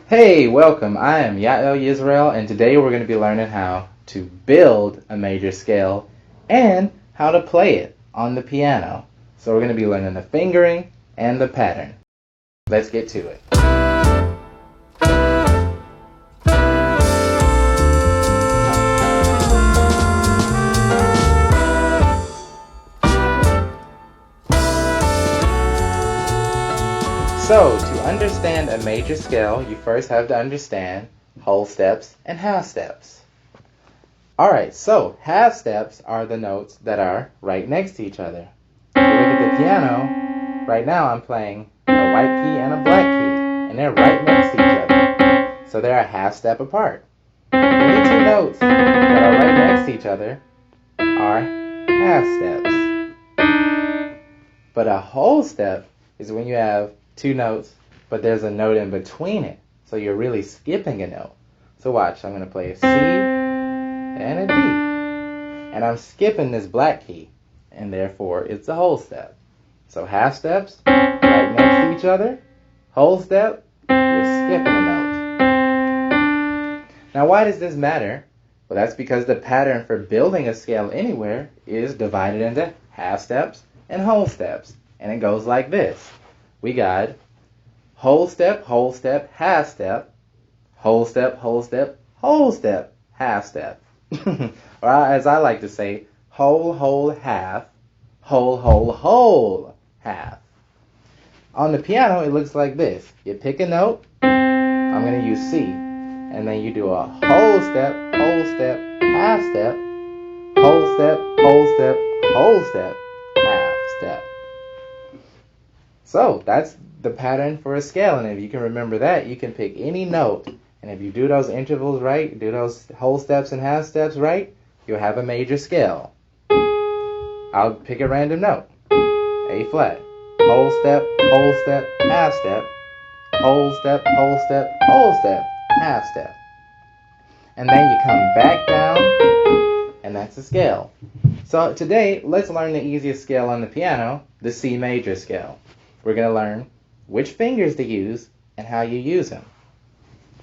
Hey, welcome. I am Yael Yisrael, and today we're going to be learning how to build a major scale and how to play it on the piano. So we're going to be learning the fingering and the pattern. Let's get to it. So, to understand a major scale, you first have to understand whole steps and half steps. Alright, so half steps are the notes that are right next to each other. If you look at the piano, right now I'm playing a white key and a black key, and they're right next to each other. So they're a half step apart. Any two notes that are right next to each other are half steps. But a whole step is when you have two notes, but there's a note in between it. So you're really skipping a note. So watch, I'm going to play a C and a D. And I'm skipping this black key, and therefore it's a whole step. So half steps, right next to each other. Whole step, you're skipping a note. Now why does this matter? Well, that's because the pattern for building a scale anywhere is divided into half steps and whole steps. And it goes like this. We got whole step, half step, whole step, whole step, whole step, half step. Or as I like to say, whole, half, whole, half. On the piano, it looks like this. You pick a note, I'm going to use C, and then you do a whole step, half step, whole step, whole step, half step. So that's the pattern for a scale, and if you can remember that, you can pick any note, and if you do those intervals right, do those whole steps and half steps right, you'll have a major scale. I'll pick a random note. A flat. Whole step, half step, whole step, whole step, half step. And then you come back down, and that's a scale. So today, let's learn the easiest scale on the piano, the C major scale. We're going to learn which fingers to use and how you use them.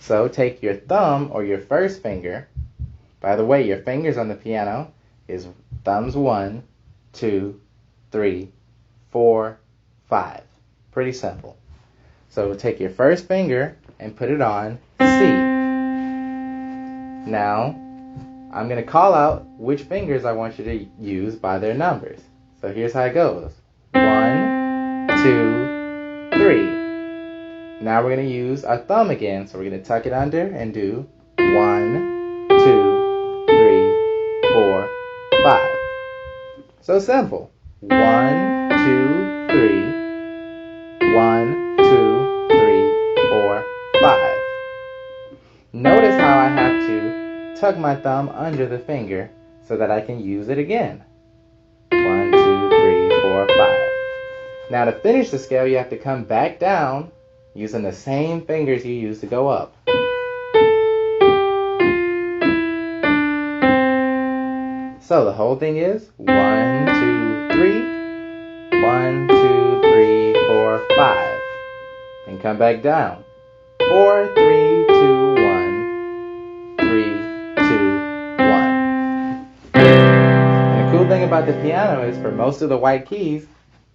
So take your thumb or your first finger. By the way, your fingers on the piano is thumbs 1, 2, 3, 4, 5. Pretty simple. So take your first finger and put it on C. Now, I'm going to call out which fingers I want you to use by their numbers. So here's how it goes. 1, 2, 3. Now we're going to use our thumb again. So we're going to tuck it under and do 1, 2, 3, 4, 5. So simple. 1, 2, 3. 1, 2, 3, 4, 5. Notice how I have to tuck my thumb under the finger so that I can use it again. 1, 2, 3, 4, 5. Now to finish the scale, you have to come back down using the same fingers you used to go up. So the whole thing is 1, 2, 3, 1, 2, 3, 4, 5. And come back down. 4, 3, 2, 1, 3, 2, 1. And the cool thing about the piano is for most of the white keys,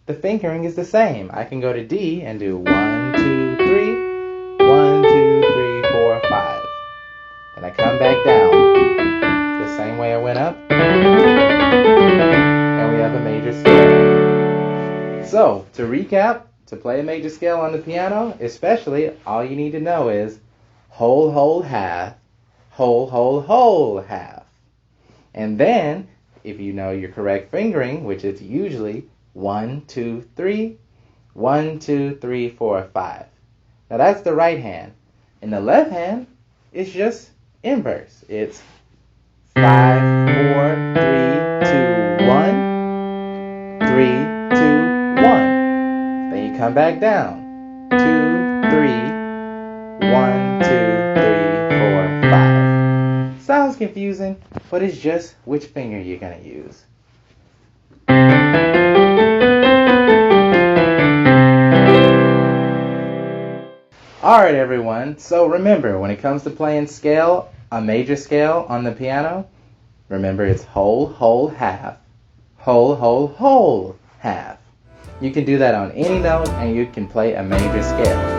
the fingering is the same. I can go to D and do 1, 2, 3, 1, 2, 3, 4, 5. And I come back down the same way I went up. And we have a major scale. So, to recap, to play a major scale on the piano, especially, all you need to know is whole, half, whole, half. And then, if you know your correct fingering, which is usually 1, 2, 3, 1, 2, 3, 4, 5. Now that's the right hand. In the left hand, it's just inverse. It's 5, 4, 3, 2, 1, 3, 2, 1. Then you come back down. 2, 3, 1, 2, 3, 4, 5. Sounds confusing, but it's just which finger you're going to use. Alright everyone, so remember, when it comes to playing scale, a major scale on the piano, remember it's whole, whole, half. Whole, whole, whole, half. You can do that on any note and you can play a major scale.